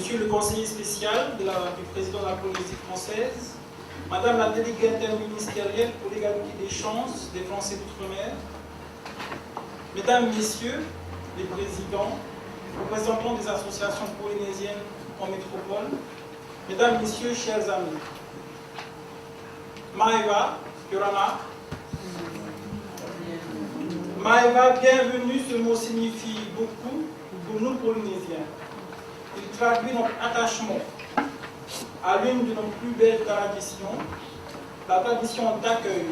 Monsieur le conseiller spécial du président de la Polynésie française, Madame la déléguée interministérielle pour l'égalité des chances des Français d'outre-mer, Mesdames, Messieurs les présidents, représentants des associations polynésiennes en métropole, Mesdames, Messieurs, chers amis, Maeva, Yorana, Maeva, bienvenue, ce mot signifie beaucoup pour nous Polynésiens. Il traduit notre attachement à l'une de nos plus belles traditions, la tradition d'accueil,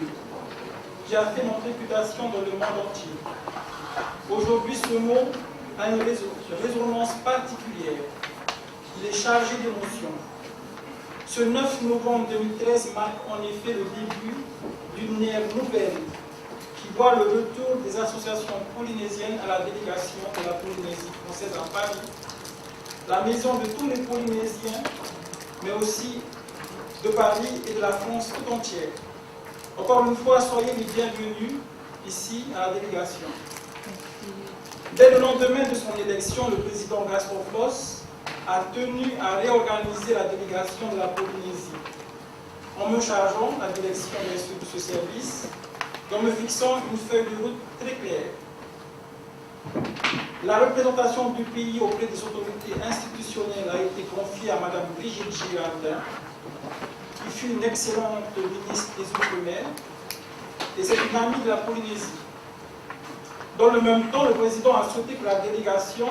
qui a fait notre réputation dans le monde entier. Aujourd'hui, ce mot a une résonance particulière. Il est chargé d'émotions. Ce 9 novembre 2013 marque en effet le début d'une ère nouvelle qui voit le retour des associations polynésiennes à la délégation de la Polynésie française à Paris, la maison de tous les Polynésiens, mais aussi de Paris et de la France tout entière. Encore une fois, soyez les bienvenus ici à la délégation. Dès le lendemain de son élection, le président Gaston Floss a tenu à réorganiser la délégation de la Polynésie, en me chargeant la direction de ce service, et en me fixant une feuille de route très claire. La représentation du pays auprès des autorités institutionnelles a été confiée à Mme Brigitte Girardin, qui fut une excellente ministre des Outre-mer, et c'est une amie de la Polynésie. Dans le même temps, le président a souhaité que la délégation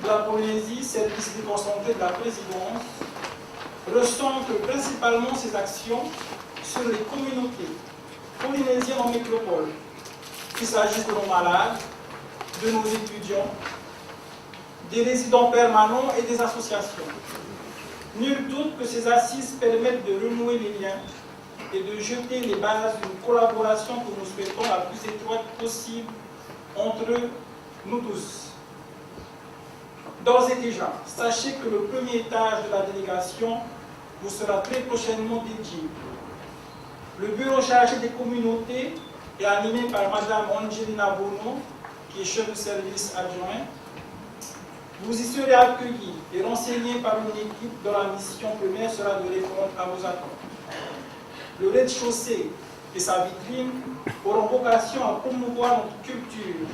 de la Polynésie, service déconcentré de la présidence, recentre principalement ses actions sur les communautés polynésiennes en métropole, qu'il s'agisse de nos malades, de nos étudiants, des résidents permanents et des associations. Nul doute que ces assises permettent de renouer les liens et de jeter les bases d'une collaboration que nous souhaitons la plus étroite possible entre nous tous. D'ores et déjà, sachez que le premier étage de la délégation vous sera très prochainement dédié. Le bureau chargé des communautés est animé par Mme Angelina Bono, qui est chef de service adjoint. Vous y serez accueillis et renseignés par une équipe dont la mission première sera de répondre à vos attentes. Le rez-de-chaussée et sa vitrine auront vocation à promouvoir notre culture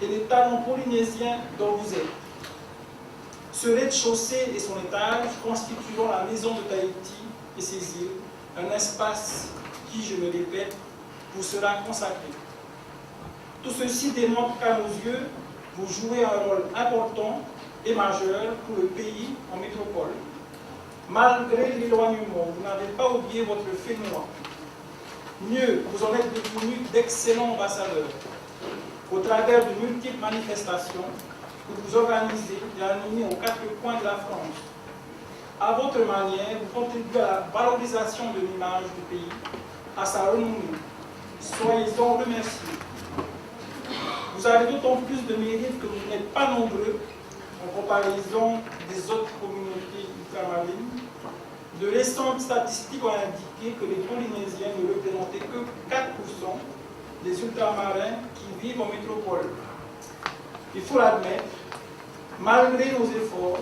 et les talents polynésiens dont vous êtes. Ce rez-de-chaussée et son étage constitueront la maison de Tahiti et ses îles, un espace qui, je le répète, vous sera consacré. Tout ceci démontre qu'à nos yeux, vous jouez un rôle important et majeur pour le pays en métropole. Malgré l'éloignement, vous n'avez pas oublié votre fénois. Mieux, vous en êtes devenus d'excellents ambassadeurs. Au travers de multiples manifestations que vous organisez et animez aux quatre coins de la France. À votre manière, vous contribuez à la valorisation de l'image du pays, à sa renommée. Soyez-en remerciés. Vous avez d'autant plus de mérite que vous n'êtes pas nombreux en comparaison des autres communautés ultramarines. De récentes statistiques ont indiqué que les Polynésiens ne représentaient que 4% des ultramarins qui vivent en métropole. Il faut l'admettre, malgré nos efforts,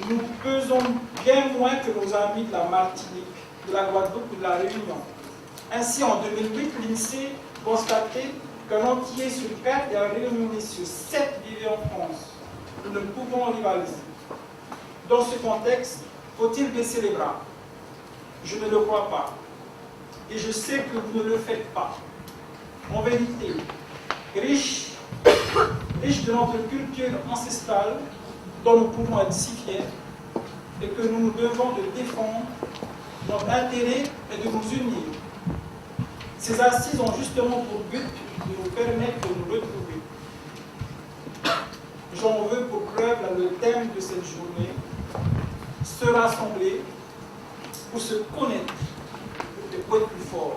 nous pesons bien moins que nos amis de la Martinique, de la Guadeloupe ou de la Réunion. Ainsi, en 2008, l'INSEE constatait qu'un entier sur 4 et un Réunionnais sur 7 vivait en France. Nous ne pouvons rivaliser. Dans ce contexte, faut-il baisser les bras? Je ne le crois pas. Et je sais que vous ne le faites pas. En vérité, riche de notre culture ancestrale, dont nous pouvons être si fiers, et que nous nous devons de défendre, notre intérêt est de nous unir. Ces assises ont justement pour but de nous permettre de nous retrouver. J'en veux pour preuve le thème de cette journée, se rassembler pour se connaître et pour être plus fort.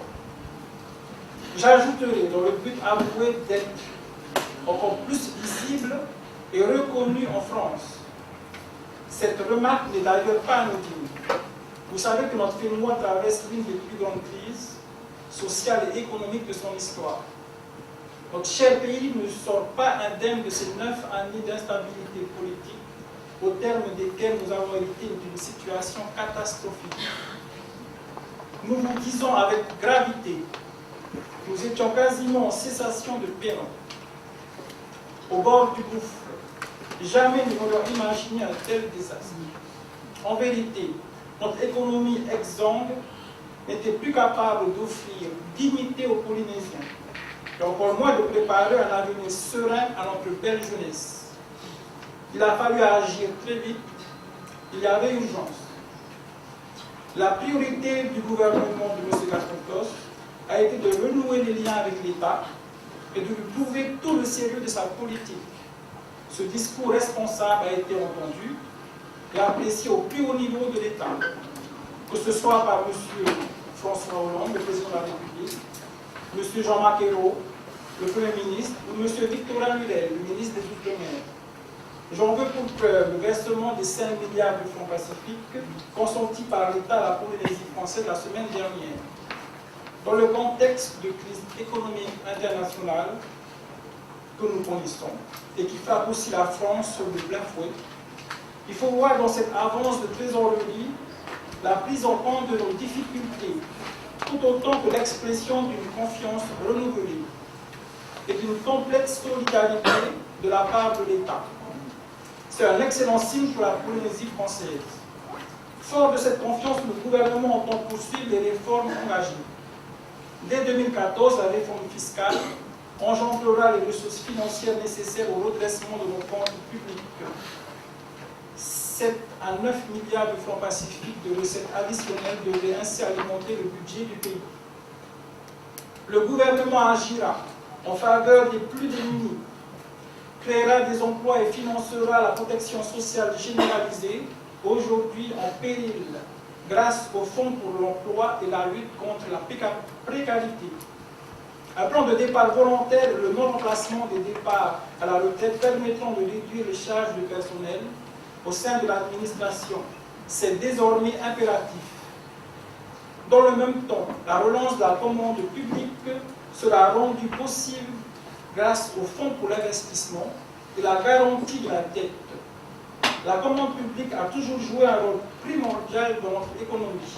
J'ajouterai dans le but avoué d'être encore plus visible et reconnu en France. Cette remarque n'est d'ailleurs pas anodine. Vous savez que notre fénois traverse l'une des plus grandes crises sociales et économiques de son histoire. Notre cher pays ne sort pas indemne de ces 9 années d'instabilité politique au terme desquels nous avons hérité d'une situation catastrophique. Nous vous disons avec gravité, nous étions quasiment en cessation de paiement, au bord du gouffre. Jamais nous n'aurions imaginé un tel désastre. En vérité, notre économie exsangue n'était plus capable d'offrir dignité aux Polynésiens, et encore moins de préparer un avenir serein à notre belle jeunesse. Il a fallu agir très vite, il y avait urgence. La priorité du gouvernement de M. Gaston a été de renouer les liens avec l'État et de lui prouver tout le sérieux de sa politique. Ce discours responsable a été entendu et apprécié au plus haut niveau de l'État, que ce soit par M. François Hollande, le président de la République, M. Jean-Marc Ayrault, le Premier ministre, ou M. Victorin Hulel, le ministre des Outre-mer. J'en veux pour preuve le versement des 5 milliards de francs pacifiques consentis par l'État à la Polynésie française la semaine dernière. Dans le contexte de crise économique internationale que nous connaissons et qui frappe aussi la France de plein fouet, il faut voir dans cette avance de trésorerie la prise en compte de nos difficultés, tout autant que l'expression d'une confiance renouvelée et d'une complète solidarité de la part de l'État. C'est un excellent signe pour la Polynésie française. Fort de cette confiance, le gouvernement entend poursuivre les réformes engagées. Dès 2014, la réforme fiscale engendrera les ressources financières nécessaires au redressement de nos comptes publics. 7 à 9 milliards de francs pacifiques de recettes additionnelles devraient ainsi alimenter le budget du pays. Le gouvernement agira en faveur des plus démunis, créera des emplois et financera la protection sociale généralisée, aujourd'hui en péril, grâce au Fonds pour l'emploi et la lutte contre la précarité. Un plan de départ volontaire et le non-remplacement des départs à la retraite permettront de réduire les charges de personnel au sein de l'administration. C'est désormais impératif. Dans le même temps, la relance de la commande publique sera rendue possible grâce au Fonds pour l'investissement et la garantie de la dette. La commande publique a toujours joué un rôle primordial dans notre économie.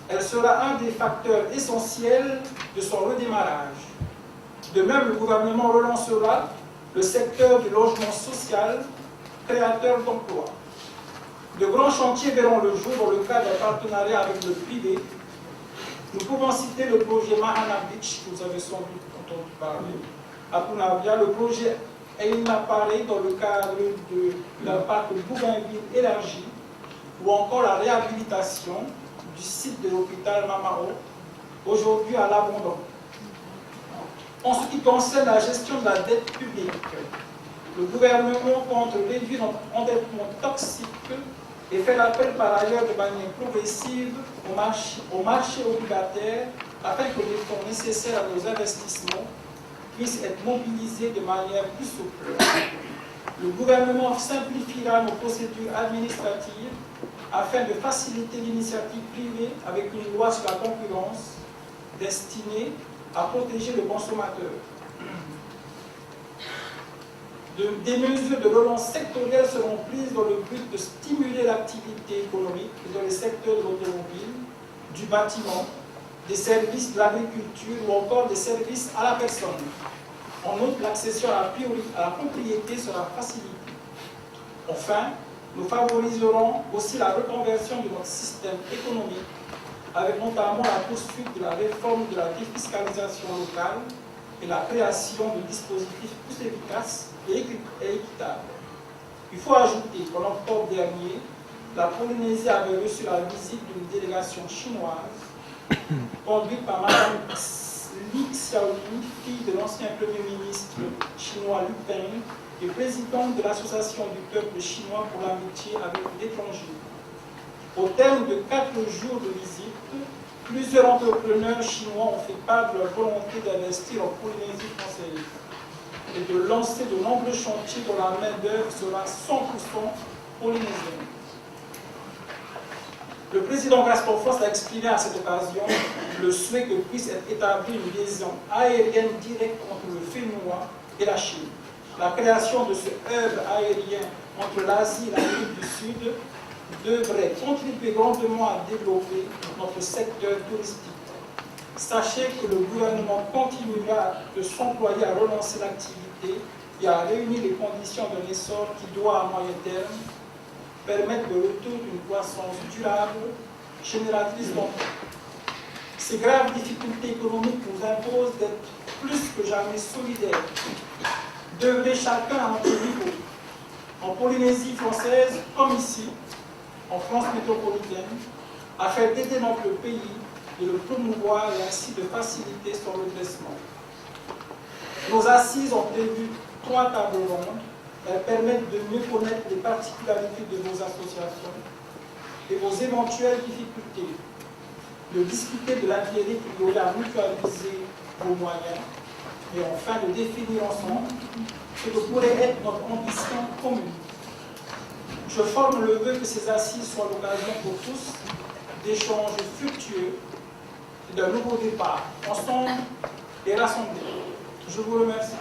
Elle sera un des facteurs essentiels de son redémarrage. De même, le gouvernement relancera le secteur du logement social, créateur d'emplois. De grands chantiers verront le jour dans le cadre d'un partenariat avec le privé. Nous pouvons citer le projet Mahana Beach, que vous avez sans doute entendu parler, à Punavia, le projet Eina Paré dans le cadre d'un parc Bougainville élargi, ou encore la réhabilitation du site de l'hôpital Mamao, aujourd'hui à l'abandon. En ce qui concerne la gestion de la dette publique, le gouvernement compte réduire notre endettement toxique et faire appel par ailleurs de manière progressive au marché obligataire afin que les fonds nécessaires à nos investissements puissent être mobilisés de manière plus souple. Le gouvernement simplifiera nos procédures administratives afin de faciliter l'initiative privée avec une loi sur la concurrence destinée à protéger le consommateur. Des mesures de relance sectorielle seront prises dans le but de stimuler l'activité économique dans les secteurs de l'automobile, du bâtiment, des services de l'agriculture ou encore des services à la personne. En outre, l'accession à la propriété sera facilitée. Enfin, nous favoriserons aussi la reconversion de notre système économique avec notamment la poursuite de la réforme de la défiscalisation locale et la création de dispositifs plus efficaces et équitables. Il faut ajouter qu'en octobre dernier, la Polynésie avait reçu la visite d'une délégation chinoise conduite par Mme Li Xiaoling, fille de l'ancien Premier ministre chinois Lu Peng et présidente de l'Association du peuple chinois pour l'amitié avec l'étranger. Au terme de 4 jours de visite, plusieurs entrepreneurs chinois ont fait part de leur volonté d'investir en Polynésie française et de lancer de nombreux chantiers dont la main-d'œuvre sera 100% polynésienne. Le président Gaston France a exprimé à cette occasion le souhait que puisse être établie une liaison aérienne directe entre le Fénois et la Chine. La création de ce hub aérien entre l'Asie et l'Amérique du Sud devrait contribuer grandement à développer notre secteur touristique. Sachez que le gouvernement continuera de s'employer à relancer l'activité et à réunir les conditions d'un essor qui doit, à moyen terme, permettre le retour d'une croissance durable, génératrice d'emplois. Ces graves difficultés économiques nous imposent d'être plus que jamais solidaires, d'œuvrer chacun à notre niveau, en Polynésie française comme ici, en France métropolitaine, afin d'aider notre pays, de le promouvoir et ainsi de faciliter son redressement. Nos assises ont prévu 3 tables rondes. Elles permettent de mieux connaître les particularités de vos associations et vos éventuelles difficultés, de discuter de l'intérêt qu'il y aurait à mutualiser vos moyens et enfin de définir ensemble ce que pourrait être notre ambition commune. Je forme le vœu que ces assises soient l'occasion pour tous d'échanges fructueux et d'un nouveau départ, ensemble et rassemblés. Je vous remercie.